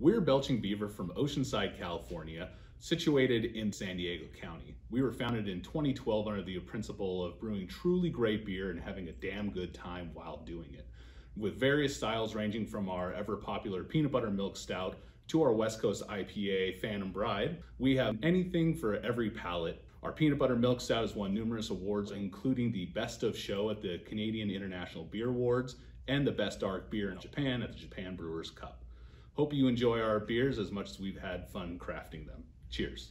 We're Belching Beaver from Oceanside, California, situated in San Diego County. We were founded in 2012 under the principle of brewing truly great beer and having a damn good time while doing it. With various styles ranging from our ever popular peanut butter milk stout to our West Coast IPA Phantom Bride, we have anything for every palate. Our peanut butter milk stout has won numerous awards, including the Best of Show at the Canadian International Beer Awards and the Best Dark Beer in Japan at the Japan Brewers Cup. Hope you enjoy our beers as much as we've had fun crafting them. Cheers.